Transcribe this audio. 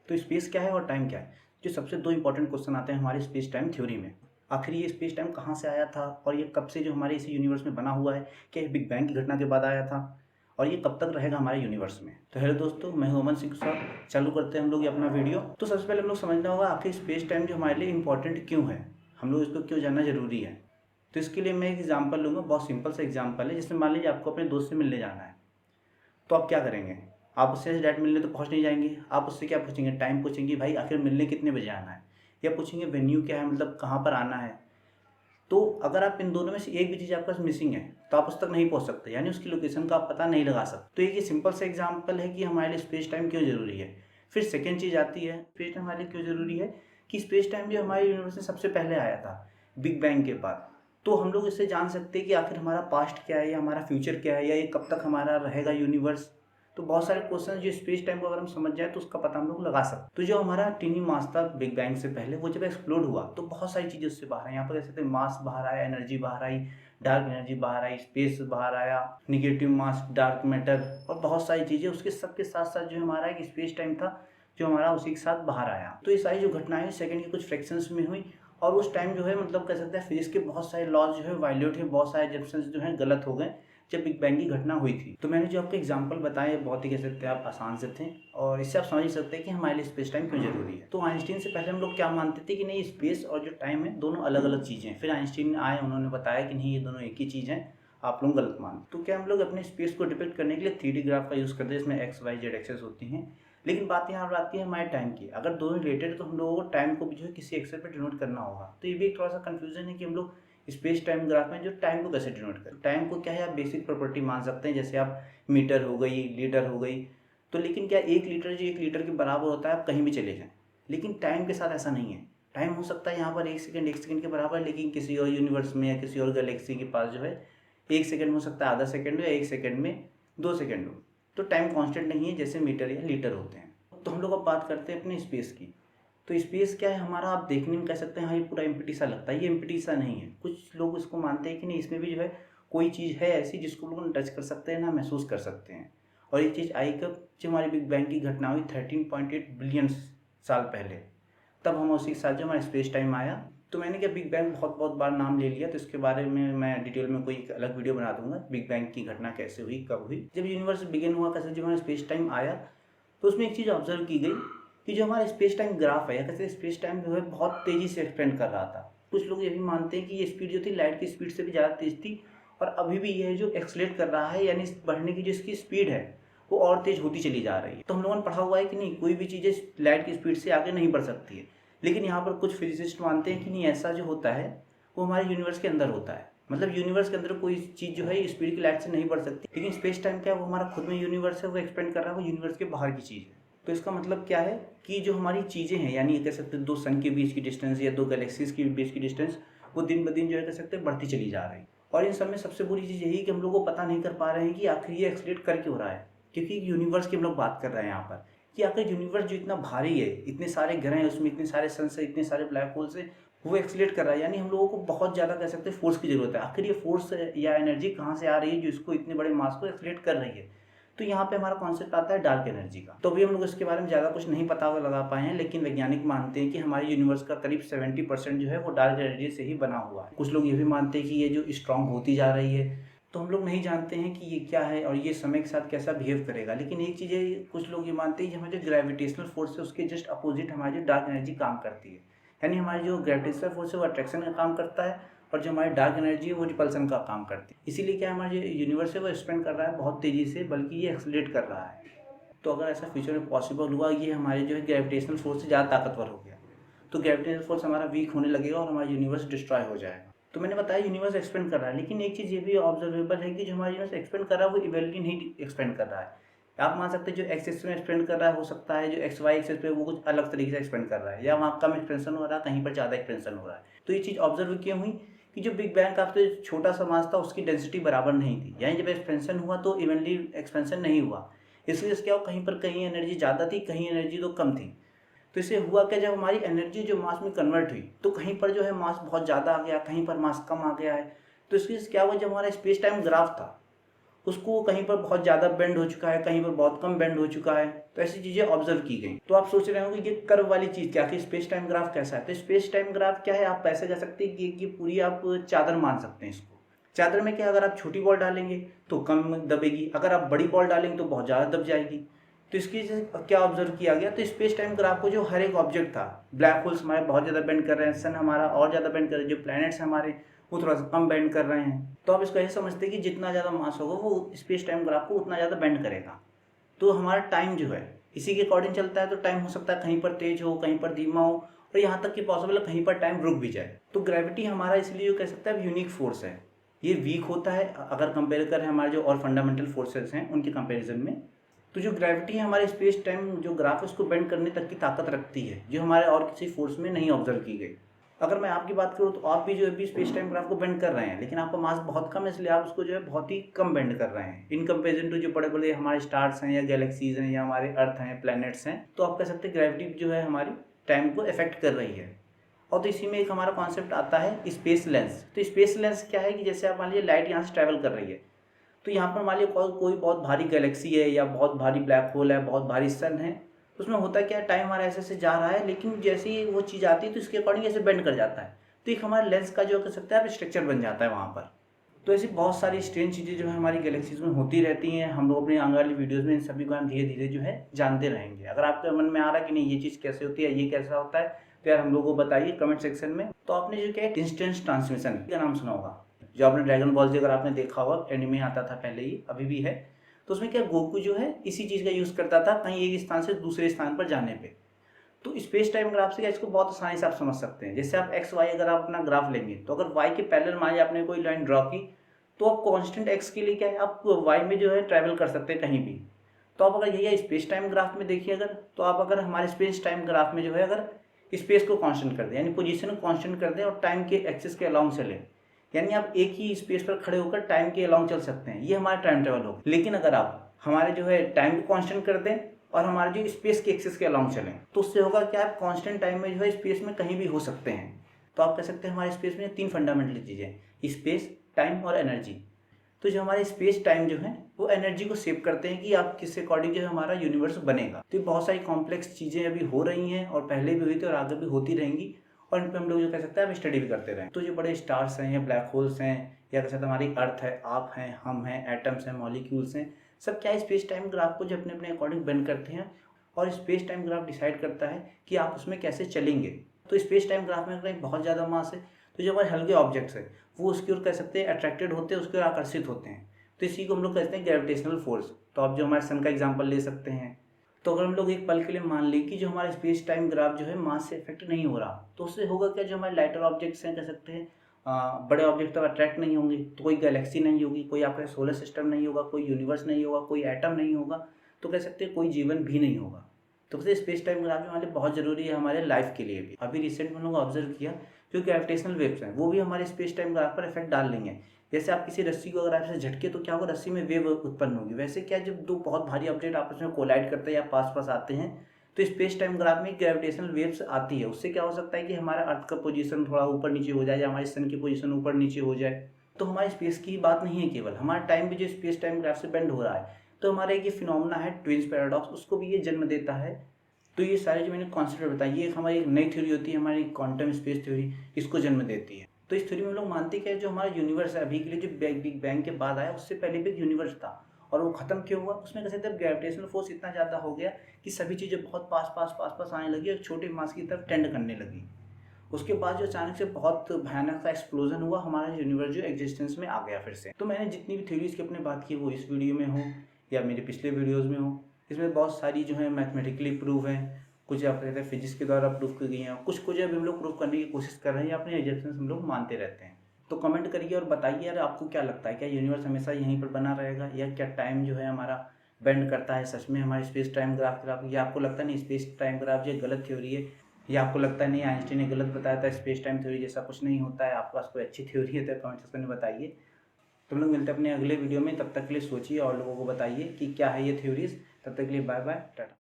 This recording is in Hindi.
तो स्पेस क्या है और टाइम क्या है? जो सबसे 2 इंपॉर्टेंट क्वेश्चन आते हैं हमारे स्पेस टाइम थ्योरी में। आखिर ये स्पेस टाइम कहाँ से आया था और ये कब से जो हमारे इस यूनिवर्स में बना हुआ है? क्या ये बिग बैंग की घटना के बाद आया था? और ये कब तक रहेगा हमारे यूनिवर्स में? तो हेलो दोस्तों, मैं हूं अमन सिंह सर। चालू करते हैं हम लोग ये अपना वीडियो। तो सबसे पहले हम लोग समझना होगा आखिर स्पेस टाइम जो हमारे लिए इंपॉर्टेंट क्यों है, हम लोग इसको क्यों जानना जरूरी है। तो इसके लिए मैं एक एग्जाम्पल लूँगा, बहुत सिंपल सा एग्जाम्पल है। जिसमें मान लीजिए आपको अपने दोस्त से मिलने जाना है, तो आप क्या करेंगे? आप उससे डायरेक्ट मिलने तो पहुंच नहीं जाएंगे। आप उससे क्या पूछेंगे? टाइम पूछेंगे, भाई आखिर मिलने कितने बजे आना है, या पूछेंगे वेन्यू क्या है, मतलब कहाँ पर आना है। तो अगर आप इन दोनों में से एक भी चीज़ आपके पास मिसिंग है तो आप उस तक नहीं पहुंच सकते, यानी उसकी लोकेशन का आप पता नहीं लगा सकते। तो एक ये सिंपल सा एग्जांपल है कि हमारे लिए स्पेस टाइम क्यों जरूरी है। फिर सेकेंड चीज़ आती है स्पेस टाइम हमारे लिए क्यों जरूरी है, कि स्पेस टाइम जो हमारे यूनिवर्स में सबसे पहले आया था बिग बैंग के बाद। तो हम लोग इससे जान सकते हैं कि आखिर हमारा पास्ट क्या है या हमारा फ्यूचर क्या है, या ये कब तक हमारा रहेगा यूनिवर्स। तो बहुत सारे क्वेश्चन जो स्पेस टाइम को अगर हम समझ जाए तो उसका पता हम लोग लगा सकते। तो जो हमारा टीनी मास था बिग बैंग से पहले, वो जब एक्सप्लोड हुआ तो बहुत सारी चीज़ें उससे बाहर आई। यहाँ पर कह सकते हैं मास बाहर आया, एनर्जी बाहर आई, डार्क एनर्जी बाहर आई, स्पेस बाहर आया, निगेटिव मास, डार्क मैटर और बहुत सारी चीज़ें। उसके सबके साथ साथ जो हमारा एक स्पेस टाइम था जो हमारा उसी के साथ बाहर आया। तो ये सारी जो घटनाएं सेकंड के कुछ फ्रैक्शंस में हुई, और उस टाइम जो है मतलब कह सकते हैं फिजिक्स के बहुत सारे लॉज जो है वायलेट हुए, बहुत सारे एजम्पशंस जो है गलत हो गए जब बिग बैंग की घटना हुई थी। तो मैंने जो आपको एग्जांपल बताए बहुत ही कह सकते हैं आप आसान से थे, और इससे आप समझ सकते हैं कि हमारे लिए स्पेस टाइम क्यों जरूरी है। तो आइंस्टीन से पहले हम लोग क्या मानते थे कि नहीं, स्पेस और जो टाइम है दोनों अलग अलग चीज़ें हैं। फिर आइंस्टीन आए, उन्होंने बताया कि नहीं, ये दोनों एक ही चीज़ है, आप लोग गलत मान। तो क्या हम लोग अपने स्पेस को डिपिक्ट करने के लिए 3D ग्राफ का यूज़ करते हैं, जिसमें एक्स वाई जेड एक्सेस होती हैं। लेकिन बात यहाँ पर आती है हमारे टाइम की। अगर दोनों रिलेटेड है तो हम लोगों को टाइम को भी जो है किसी एक्सेस पे डिनोट करना होगा। तो ये भी एक थोड़ा सा कंफ्यूजन है कि हम लोग स्पेस टाइम ग्राफ में जो टाइम को कैसे डिनोट करें। टाइम को क्या है, आप बेसिक प्रॉपर्टी मान सकते हैं, जैसे आप मीटर हो गई, लीटर हो गई। तो लेकिन क्या 1 लीटर जो 1 लीटर के बराबर होता है, आप कहीं भी चले जाएं। लेकिन टाइम के साथ ऐसा नहीं है। टाइम हो सकता है यहाँ पर 1 सेकंड 1 सेकंड के बराबर, लेकिन किसी और यूनिवर्स में या किसी और गैलेक्सी के पास जो है 1 सेकंड हो सकता है आधा सेकंड हो, या 1 सेकंड में 2 सेकंड हो। तो टाइम कांस्टेंट नहीं है जैसे मीटर या लीटर होते हैं। तो हम लोग अब बात करते हैं अपने स्पेस की। तो स्पेस क्या है हमारा, आप देखने में कह सकते हैं हाँ ये पूरा एम्प्टी सा लगता है, ये एम्प्टी सा नहीं है। कुछ लोग इसको मानते हैं कि नहीं, इसमें भी जो है कोई चीज़ है ऐसी जिसको लोग टच कर सकते हैं ना, महसूस कर सकते हैं। और ये चीज़ आई कब, जब हमारी बिग बैंग की घटना हुई 13.8 बिलियन साल पहले। तब हम उसी के साथ जो हमारा स्पेस टाइम आया। तो मैंने क्या बिग बैंग बहुत बहुत बार नाम ले लिया, तो इसके बारे में मैं डिटेल में कोई एक अलग वीडियो बना दूंगा। बिग बैंग की घटना कैसे हुई, कब हुई, जब यूनिवर्स बिगिन हुआ, कैसे जब हमारा स्पेस टाइम आया। तो उसमें एक चीज़ ऑब्जर्व की गई कि जो हमारा स्पेस टाइम ग्राफ है, या कैसे स्पेस टाइम जो है बहुत तेज़ी से एक्सपेंड कर रहा था। कुछ लोग ये भी मानते हैं कि ये स्पीड जो थी लाइट की स्पीड से भी ज़्यादा तेज़ थी, और अभी भी ये जो एक्सलेट कर रहा है, यानी बढ़ने की जो इसकी स्पीड है वो और तेज़ होती चली जा रही है। तो हम लोगों ने पढ़ा हुआ है कि नहीं, कोई भी चीज़ें लाइट की स्पीड से आगे नहीं बढ़ सकती है। लेकिन यहाँ पर कुछ फिजिसिस्ट मानते हैं कि नहीं, ऐसा जो होता है वो हमारे यूनिवर्स के अंदर होता है। मतलब यूनिवर्स के अंदर कोई चीज़ जो है स्पीड की लाइट से नहीं बढ़ सकती, लेकिन स्पेस टाइम क्या है, वो हमारा खुद में यूनिवर्स है, वो एक्सपेंड कर रहा है, वो यूनिवर्स के बाहर की चीज़ है। तो इसका मतलब क्या है कि जो हमारी चीज़ें हैं, यानी कह सकते हैं 2 सन के बीच की डिस्टेंस या 2 गैलेक्सीज के बीच की डिस्टेंस, वो दिन ब दिन जो है कह सकते हैं बढ़ती चली जा रही है। और इन सब में सबसे बुरी चीज़ यही कि हम लोग को पता नहीं कर पा रहे हैं कि आखिर ये एक्सलेट कर क्यों रहा है। क्योंकि यूनिवर्स की हम लोग बात कर रहे हैं यहाँ पर, कि आखिर यूनिवर्स जो इतना भारी है, इतने सारे ग्रह हैं उसमें, इतने सारे सन से, इतने सारे ब्लैक होल से, वो एक्सलेट कर रहा है। यानी हम लोगों को बहुत ज़्यादा कह सकते हैं फोर्स की ज़रूरत है। आखिर ये फोर्स या एनर्जी कहाँ से आ रही है जो इसको इतने बड़े मास को एक्सलेट कर रही है। तो यहाँ पे हमारा कॉन्सेप्ट आता है डार्क एनर्जी का। तो अभी हम लोग इसके बारे में ज़्यादा कुछ नहीं पता लगा पाए हैं, लेकिन वैज्ञानिक मानते हैं कि हमारे यूनिवर्स का करीब 70% जो है वो डार्क एनर्जी से ही बना हुआ है। कुछ लोग ये भी मानते हैं कि ये जो स्ट्रांग होती जा रही है। तो हम लोग नहीं जानते हैं कि ये क्या है और ये समय के साथ कैसा बिहेव करेगा। लेकिन एक चीज़ है, कुछ लोग ये मानते हैं कि हमारे जो ग्रेविटेशनल फोर्स है उसके जस्ट अपोजिट हमारी जो डार्क एनर्जी काम करती है। यानी हमारी जो ग्रेविटेशनल फोर्स है वो अट्रैक्शन का काम करता है, और जो हमारी डार्क एनर्जी है वो रिपल्सन का काम करती है। इसीलिए क्या हमारा जो यूनिवर्स है वो एक्सपेंड कर रहा है बहुत तेज़ी से, बल्कि ये एक्सलेट कर रहा है। तो अगर ऐसा फ्यूचर में पॉसिबल हुआ, ये हमारे जो है ग्रेविटेशनल फोर्स से ज़्यादा ताकतवर हो गया, तो ग्रेविटेशनल फोर्स हमारा वीक होने लगेगा और हमारा यूनिवर्स डिस्ट्रॉय हो जाएगा। तो मैंने बताया यूनिवर्स एक्सपेंड कर रहा है, लेकिन एक चीज़ ये भी ऑब्जर्वेबल है कि जो हमारा यूनिवर्स एक्सपेंड कर रहा है वो इवेंटली नहीं एक्सपेंड कर रहा है। आप मान सकते हैं जो एक्स एक्सिस में एक्सपेंड कर रहा है, हो सकता है जो एक्स वाई एक्सिस पे वो कुछ अलग तरीके से एक्सपेंड कर रहा है, या वहाँ कम एक्सपेंशन हो रहा है, कहीं पर ज़्यादा एक्सपेंशन हो रहा है। तो ये चीज़ ऑब्जर्व क्यों हुई कि जो बिग बैंग का तो छोटा सा मास था उसकी डेंसिटी बराबर नहीं थी, यानी जब एक्सपेंशन हुआ तो इवेंटली एक्सपेंशन नहीं हुआ। इस वजह से क्या हो, कहीं पर कहीं एनर्जी ज़्यादा थी, कहीं एनर्जी तो कम थी। तो इससे हुआ क्या, जब हमारी एनर्जी जो मास में कन्वर्ट हुई तो कहीं पर जो है मास बहुत ज़्यादा आ गया, कहीं पर मास कम आ गया है। तो इसकी क्या हुआ, जब हमारा स्पेस टाइम ग्राफ था उसको कहीं पर बहुत ज़्यादा बेंड हो चुका है, कहीं पर बहुत कम बेंड हो चुका है। तो ऐसी चीज़ें ऑब्जर्व की गई। तो आप सोच रहे होंगे कि ये कर्व वाली चीज़ क्या कि स्पेस टाइम ग्राफ कैसा है। तो स्पेस टाइम ग्राफ क्या है, आप ऐसे कह सकते हैं कि पूरी आप चादर मान सकते हैं इसको। चादर में क्या, अगर आप छोटी बॉल डालेंगे तो कम दबेगी, अगर आप बड़ी बॉल डालेंगे तो बहुत ज़्यादा दब जाएगी। तो इसकी क्या ऑब्जर्व किया गया, तो स्पेस टाइम ग्राफ को जो हर एक ऑब्जेक्ट था, ब्लैक होल्स हमारे बहुत ज़्यादा बेंड कर रहे हैं, सन हमारा और ज़्यादा बेंड कर रहे हैं, जो प्लैनेट्स हमारे वो थोड़ा सा कम बेंड कर रहे हैं। तो आप इसको ऐसे समझते हैं कि जितना ज़्यादा मास होगा वो स्पेस टाइम ग्राफ को उतना ज़्यादा बेंड करेगा। तो हमारा टाइम जो है इसी के अकॉर्डिंग चलता है। तो टाइम हो सकता है कहीं पर तेज हो, कहीं पर धीमा हो, और यहाँ तक कि पॉसिबल है कहीं पर टाइम रुक भी जाए। तो ग्रेविटी हमारा इसलिए जो कह सकते हैं यूनिक फोर्स है। ये वीक होता है अगर कंपेयर करें हमारे जो और फंडामेंटल फोर्सेस हैं उनके कंपेरिजन में। तो जो ग्रेविटी है हमारे स्पेस टाइम जो ग्राफ है उसको बेंड करने तक की ताकत रखती है, जो हमारे और किसी फोर्स में नहीं ऑब्जर्व की गई। अगर मैं आपकी बात करूँ तो आप भी जो है स्पेस टाइम ग्राफ को बेंड कर रहे हैं, लेकिन आपका मास बहुत कम है, इसलिए आप उसको जो है बहुत ही कम बेंड कर रहे हैं इन कंपेरिजन टू जो बड़े बड़े हमारे स्टार्स हैं या गैलेक्सीज हैं या हमारे अर्थ हैं, प्लैनेट्स हैं। तो आप कह सकते हैं ग्रेविटी जो है हमारी टाइम को इफेक्ट कर रही है। और तो इसी में एक हमारा कॉन्सेप्ट आता है स्पेस लेंस। तो स्पेस लेंस क्या है कि जैसे आप मान लीजिए लाइट यहाँ से ट्रैवल कर रही है, तो यहाँ पर मान लीजिए कोई बहुत भारी गैलेक्सी है या बहुत भारी ब्लैक होल है, बहुत भारी सन है, तो उसमें होता क्या है, टाइम हमारा ऐसे ऐसे जा रहा है, लेकिन जैसे ही वो चीज़ आती है तो इसके अकॉर्डिंग ऐसे बेंड कर जाता है। तो एक हमारे लेंस का जो कह सकते हैं आप स्ट्रक्चर बन जाता है वहाँ पर। तो ऐसी बहुत सारी स्ट्रेंज चीज़ें जो है हमारी गैलेक्सीज में होती रहती हैं। हम लोग अपनी आने वाली वीडियोज़ में इन सभी को हम धीरे धीरे जो है जानते रहेंगे। अगर आपके मन में आ रहा है कि नहीं ये चीज़ कैसे होती है, ये कैसा होता है, तो यार हम लोग को बताइए कमेंट सेक्शन में। तो आपने जो क्या इंस्टेंस ट्रांसमिशन का नाम सुना होगा, जो आपने ड्रैगन बॉल जी अगर आपने देखा होगा, एनिमे आता था पहले ही, अभी भी है। तो उसमें क्या गोकू जो है इसी चीज़ का यूज़ करता था कहीं एक स्थान से दूसरे स्थान पर जाने पे। तो स्पेस टाइम ग्राफ से क्या इसको बहुत आसानी से आप समझ सकते हैं। जैसे आप एक्स वाई अगर आप अपना ग्राफ लेंगे, तो अगर वाई के पैरेलल मान लीजिए आपने कोई लाइन ड्रॉ की, तो आप कांस्टेंट एक्स के लिए क्या है आप वाई में जो है ट्रैवल कर सकते हैं कहीं भी। तो आप अगर यही स्पेस टाइम ग्राफ में देखिए अगर, तो आप अगर हमारे स्पेस टाइम ग्राफ में जो है अगर स्पेस को कांस्टेंट कर दें, यानी पोजीशन को कांस्टेंट कर दें और टाइम के एक्सिस के अलाउंग चलें, यानी आप एक ही स्पेस पर खड़े होकर टाइम के अलाउंग चल सकते हैं, ये हमारा टाइम ट्रेवल होगा। लेकिन अगर आप हमारे जो है टाइम को कांस्टेंट कर दें और हमारे जो स्पेस के एक्सिस के अलाउंग चलें, तो उससे होगा क्या, आप कांस्टेंट टाइम में जो है स्पेस में कहीं भी हो सकते हैं। तो आप कह सकते हैं हमारे स्पेस में 3 फंडामेंटल चीज़ें, स्पेस, टाइम और एनर्जी। तो जो हमारे स्पेस टाइम जो है वो एनर्जी को सेव करते हैं कि आप किस अकॉर्डिंग जो हमारा यूनिवर्स बनेगा। तो बहुत सारी कॉम्प्लेक्स चीज़ें अभी हो रही हैं और पहले भी हुई थी और आगे भी होती रहेंगी, और इन पर हम लोग जो कह सकते हैं अब स्टडी भी करते रहें। तो जो बड़े स्टार्स हैं या ब्लैक होल्स हैं या कह सकते हैं हमारी अर्थ है, आप हैं, हम हैं, एटम्स हैं, मॉलिक्यूल्स हैं, सब क्या है स्पेस टाइम ग्राफ को जो अपने अपने अकॉर्डिंग बेंड करते हैं, और स्पेस टाइम ग्राफ डिसाइड करता है कि आप उसमें कैसे चलेंगे। तो स्पेस टाइम ग्राफ में अगर बहुत ज़्यादा मास है तो जो हमारे हल्के ऑब्जेक्ट्स है वो उसकी ओर कह सकते हैं अट्रैक्टेड होते हैं, उसकी ओर आकर्षित होते हैं। तो इसी को हम लोग कहते हैं ग्रेविटेशनल फोर्स। तो आप जो हमारे सन का एग्जांपल ले सकते हैं। तो अगर हम लोग एक पल के लिए मान लें कि जो हमारा स्पेस टाइम ग्राफ जो है मास से इफेक्ट नहीं हो रहा, तो उससे होगा क्या, जो हमारे लाइटर ऑब्जेक्ट्स हैं कह सकते हैं बड़े ऑब्जेक्ट तक अट्रैक्ट नहीं होंगे, तो कोई गैलेक्सी नहीं होगी, कोई आपका सोलर सिस्टम नहीं होगा, कोई यूनिवर्स नहीं होगा, कोई एटम नहीं होगा, तो कह सकते हैं कोई जीवन भी नहीं होगा। तो वैसे स्पेस टाइम ग्राफ हमारे बहुत ज़रूरी है हमारे लाइफ के लिए भी। अभी रिसेंट में हम लोग ऑब्जर्व किया जो ग्रेविटेशनल वेव्स हैं वो भी हमारे स्पेस टाइम ग्राफ पर इफेक्ट डाल लेंगे। जैसे आप किसी रस्सी को अगर आपसे झटके तो क्या होगा, रस्सी में वेव उत्पन्न होगी। वैसे क्या, जब दो बहुत भारी ऑब्जेक्ट आपस में कोलाइड करते हैं या पास पास आते हैं, तो स्पेस टाइम ग्राफ में ग्रेविटेशनल वेव्स आती है। उससे क्या हो सकता है कि हमारा अर्थ का पोजीशन थोड़ा ऊपर नीचे हो जाए या हमारी सन की पोजीशन ऊपर नीचे हो जाए। तो हमारे स्पेस की बात नहीं है, केवल हमारा टाइम भी जो स्पेस टाइम ग्राफ से बेंड हो रहा है। तो हमारा एक ये फिनोमेना है ट्विन्स पैराडॉक्स, उसको भी ये जन्म देता है। तो ये सारे जो मैंने कॉन्सेप्ट बताया, ये हमारी एक नई थ्योरी होती है, हमारी क्वांटम स्पेस थ्योरी, इसको जन्म देती है। तो इस थ्योरी में लोग मानते हैं कि जो हमारा यूनिवर्स है अभी के लिए जो बिग बैंग के बाद आया, उससे पहले भी एक यूनिवर्स था और वो खत्म क्यों हुआ, उसमें कैसे तब ग्रेविटेशनल फोर्स इतना ज़्यादा हो गया कि सभी चीज़ें बहुत पास आने लगी और छोटे मास की तरफ टेंड करने लगी। उसके बाद जो अचानक से बहुत भयानक सा एक्सप्लोजन हुआ, हमारा यूनिवर्स जो एग्जिस्टेंस में आ गया फिर से। तो मैंने जितनी भी थ्योरीज की अपने बात की वो इस वीडियो में हो या मेरे पिछले वीडियोज़ में हो, इसमें बहुत सारी जो है मैथमेटिकली प्रूव है, कुछ आप कहते हैं फिजिक्स के द्वारा प्रूफ की गई हैं, कुछ अभी हम लोग प्रूफ करने की कोशिश कर रहे हैं, अपने एजम्पशंस हम लोग मानते रहते हैं। तो कमेंट करिए और बताइए यार आपको क्या लगता है, क्या यूनिवर्स हमेशा यहीं पर बना रहेगा या क्या टाइम जो है हमारा बेंड करता है सच में हमारे स्पेस टाइम ग्राफ, या आपको लगता नहीं स्पेस टाइम ग्राफ ये गलत थ्योरी है, या आपको लगता नहीं आइंस्टीन ने गलत बताया था, स्पेस टाइम थ्योरी जैसा कुछ नहीं होता है, आपके पास कोई अच्छी थ्योरी है तो कमेंट सेक्शन में बताइए। तो हम लोग मिलते हैं अपने अगले वीडियो में, तब तक के लिए सोचिए और लोगों को बताइए कि क्या है ये थ्योरीज। तब तक के लिए बाय बाय, टाटा।